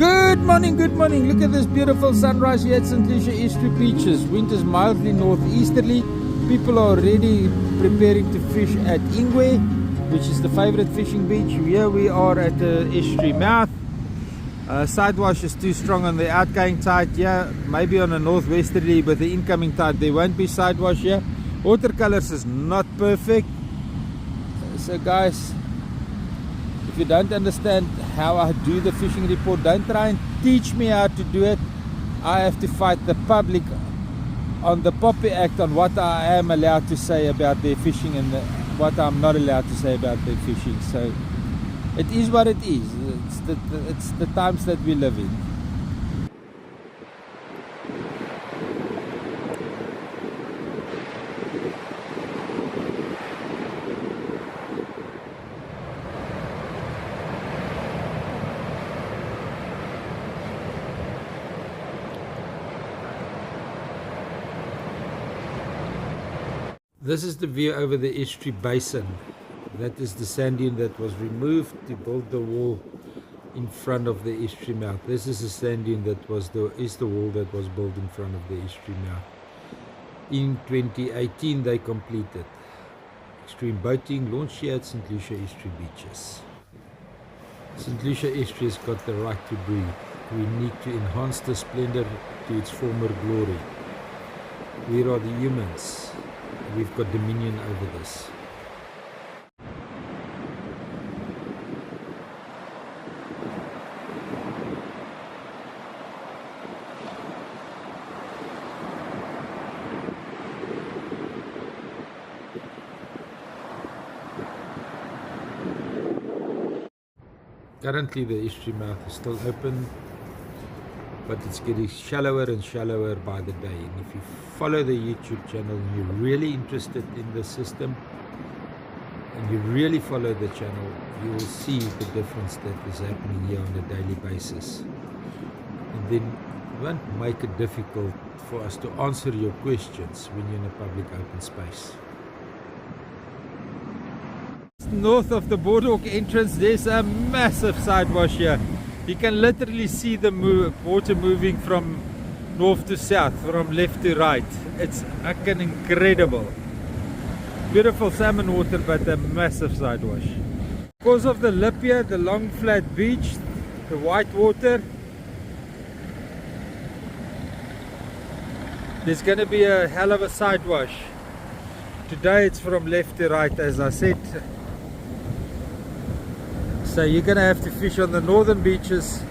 Good morning, good morning. Look at this beautiful sunrise here at St. Lucia Estuary beaches. Wind is mildly northeasterly. People are already preparing to fish at Estuary, which is the favorite fishing beach. Here we are at the estuary mouth. Sidewash is too strong on the outgoing tide here. Maybe on a northwesterly, but the incoming tide there won't be sidewash here. Watercolors is not perfect. So guys, if you don't understand how I do the fishing report, don't try and teach me how to do it. I have to fight the public on the Poppy Act on what I am allowed to say about their fishing and what I'm not allowed to say about their fishing. So it is what it is. It's the times that we live in. This is the view over the estuary basin. That is the sand dune that was removed to build the wall in front of the estuary mouth. This is the sand dune that was the wall that was built in front of the estuary mouth. In 2018 they completed. Extreme boating launched here at St. Lucia Estuary beaches. St. Lucia Estuary has got the right to breathe. We need to enhance the splendor to its former glory. We are the humans. We've got dominion over this. Currently the estuary mouth is still open, but it's getting shallower and shallower by the day. And if you follow the YouTube channel and you're really interested in the system and you really follow the channel, you will see the difference that is happening here on a daily basis. And then it won't make it difficult for us to answer your questions when you're in a public open space. North of the boardwalk entrance, there's a massive sidewash here. You can literally see the water moving from north to south, from left to right. It's fucking incredible. Beautiful salmon water, but a massive sidewash. Because of the lip here, the long flat beach, the white water, there's going to be a hell of a sidewash. Today it's from left to right, as I said. So you're going to have to fish on the northern beaches,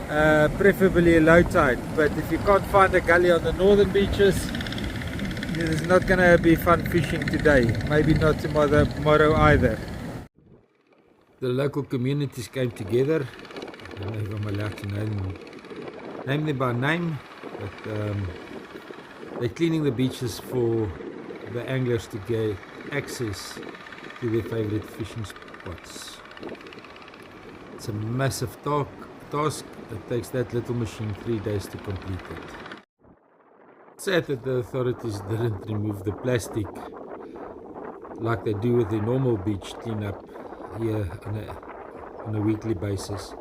preferably a low tide. But if you can't find a gully on the northern beaches, it's not going to be fun fishing today. Maybe not tomorrow either. The local communities came together. I don't know if I'm allowed to name them by name, but they're cleaning the beaches for the anglers to get access to their favorite fishing spots. It's a massive task. It takes that little machine 3 days to complete it. It's sad that the authorities didn't remove the plastic like they do with the normal beach cleanup here on a weekly basis.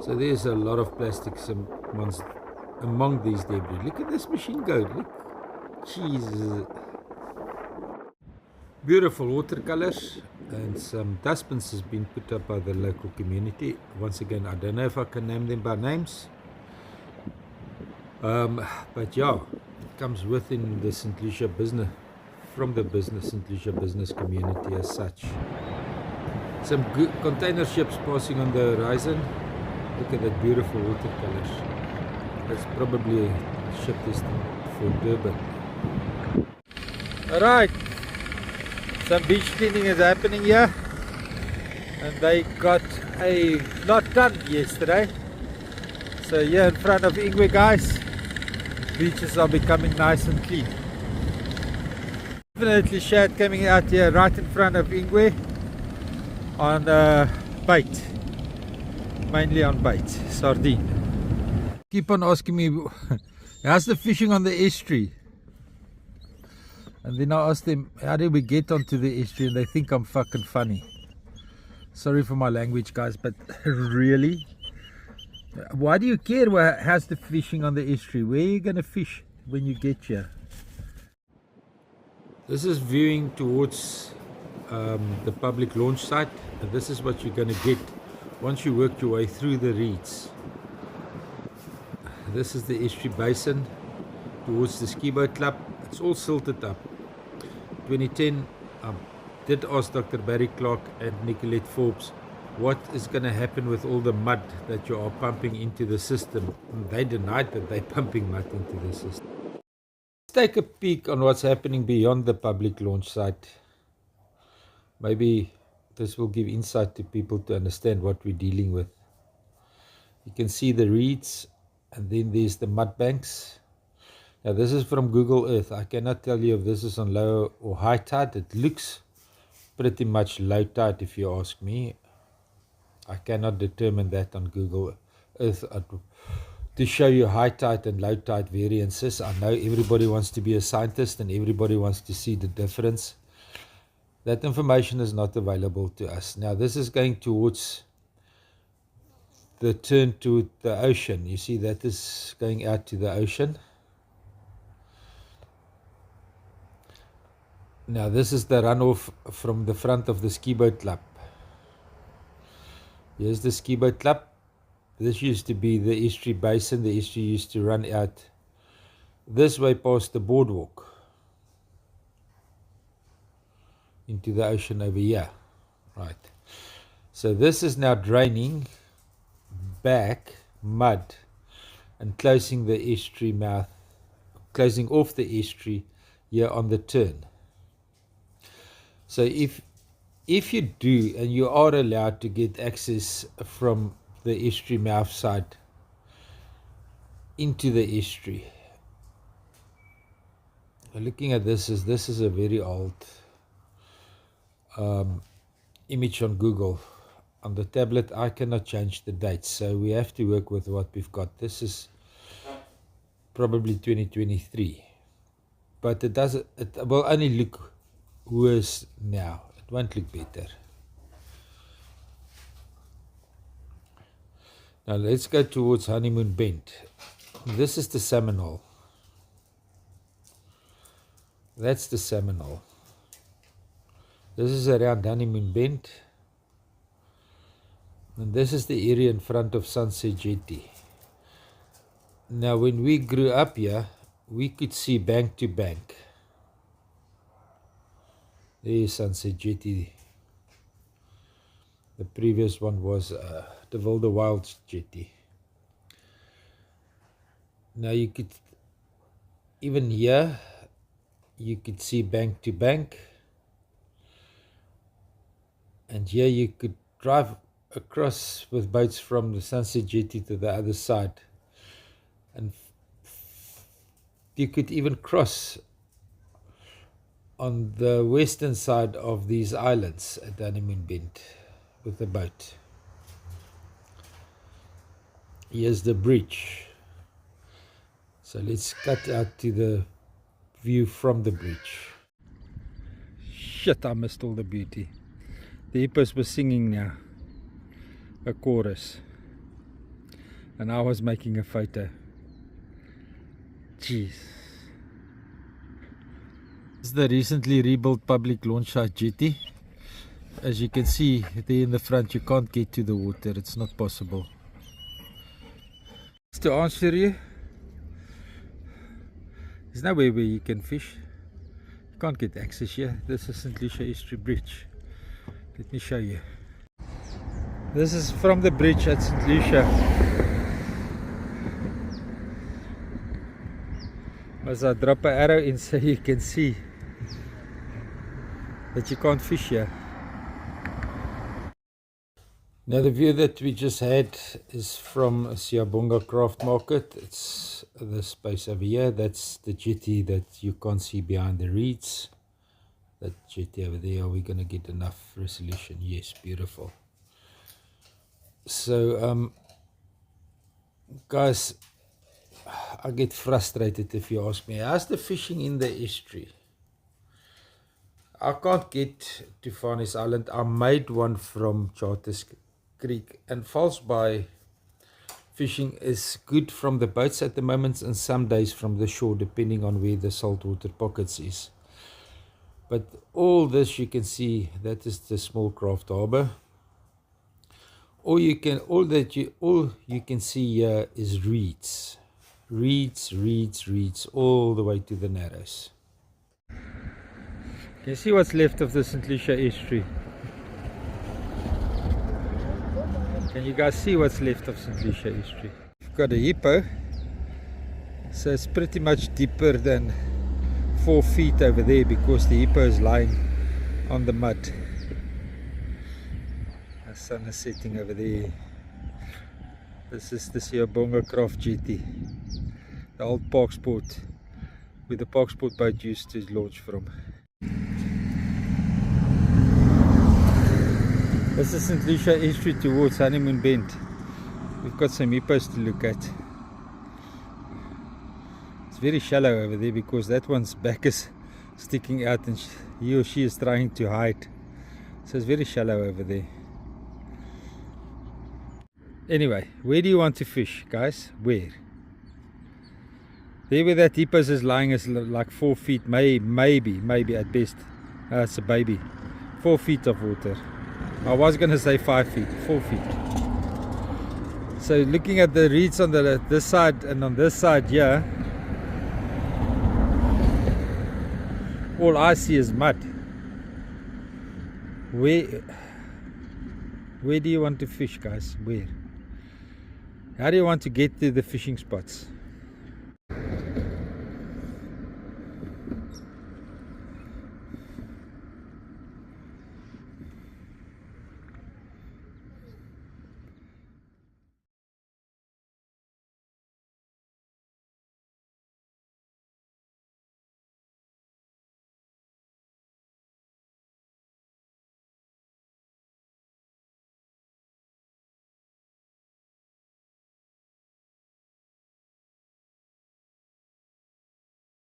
So there's a lot of plastics among these debris. Look at this machine go. Look, Jesus. Beautiful watercolors and some dustbins has been put up by the local community. Once again, I don't know if I can name them by names, but yeah, it comes within the St. Lucia business, from the St. Lucia business community as such. Some good container ships passing on the horizon. Look at that beautiful watercolors. That's probably a ship destined for Durban. Alright, some beach cleaning is happening here, and they got a lot done yesterday. So here in front of Estuary, guys, beaches are becoming nice and clean. Definitely shad coming out here right in front of Estuary on bait, mainly on bait, sardine. Keep on asking me, how's the fishing on the estuary? And then I asked them, how did we get onto the estuary? And they think I'm fucking funny. Sorry for my language, guys, but really, Why do you care how's the fishing on the estuary? Where are you going to fish when you get here? This is viewing towards the public launch site, and this is what you're going to get once you work your way through the reeds. This is the estuary basin towards the ski boat club. It's all silted up. 2010, I did ask Dr. Barry Clark and Nicolette Forbes what is going to happen with all the mud that you are pumping into the system. And they denied that they're pumping mud into the system. Let's take a peek on what's happening beyond the public launch site. Maybe this will give insight to people to understand what we're dealing with. You can see the reeds, and then there's the mud banks. Now this is from Google Earth. I cannot tell you if this is on low or high tide. It looks pretty much low tide if you ask me. I cannot determine that on Google Earth to show you high tide and low tide variances. I know everybody wants to be a scientist and everybody wants to see the difference. That information is not available to us. Now this is going towards the turn to the ocean. You see that is going out to the ocean. Now this is the runoff from the front of the ski boat club. Here's the ski boat club. This used to be the estuary basin. The estuary used to run out this way past the boardwalk into the ocean over here. Right. So this is now draining back mud and closing the estuary mouth, closing off the estuary here on the turn. So if you do, and you are allowed to get access from the estuary mouth side into the estuary. Looking at this is a very old image on Google. On the tablet I cannot change the dates, so we have to work with what we've got. This is probably 2023, but it will only look worse now. It won't look better. Now let's go towards Honeymoon Bend. This is the salmon hole. That's the salmon hole. This is around Honeymoon Bend. And this is the area in front of Sunset Jetty. Now when we grew up here, we could see bank to bank. There is Sunset Jetty. The previous one was the Wilde Wilds Jetty. Now you could, even here, you could see bank to bank. And here you could drive across with boats from the Sunset Jetty to the other side. And you could even cross on the western side of these islands at Honeymoon Bend with a boat. Here's the bridge. So let's cut out to the view from the bridge. Shit, I missed all the beauty. The hippos were singing now, a chorus, and I was making a photo. Jeez. This is the recently rebuilt public launch site jetty. As you can see there in the front, you can't get to the water, it's not possible. To answer you, there's nowhere where you can fish. You can't get access here. This is St. Lucia Estuary Bridge. Let me show you. This is from the bridge at St. Lucia. As I drop an arrow in so you can see that you can't fish here. Now the view that we just had is from Siyabonga Craft Market. It's the space over here. That's the jetty that you can't see behind the reeds. That jetty over there. Are we going to get enough resolution? Yes, beautiful. So guys, I get frustrated if you ask me, how's the fishing in the estuary? I can't get to Farnes Island. I made one from Charters Creek, and False Bay Fishing is good from the boats at the moment, and some days from the shore, depending on where the saltwater pockets is. But all this you can see, that is the small craft harbour. All you can see here is reeds, all the way to the narrows. Can you see what's left of the St. Lucia estuary? Can you guys see what's left of St. Lucia estuary? We've got a hippo, so it's pretty much deeper than 4 feet over there, because the hippo is lying on the mud. The sun is setting over there. This is the Siabonga Craft Jetty, the old Parksport, where the Parksport boat used to launch from. This is St. Lucia estuary towards Honeymoon Bend. We've got some hippos to look at. It's very shallow over there because that one's back is sticking out and he or she is trying to hide. So it's very shallow over there. Anyway, where do you want to fish, guys? Where? There where that hippo is lying is like 4 feet, maybe at best. It's a baby. 4 feet of water. I was going to say 5 feet, 4 feet. So looking at the reeds on this side and on this side here, all I see is mud. Where do you want to fish, guys? Where? How do you want to get to the fishing spots?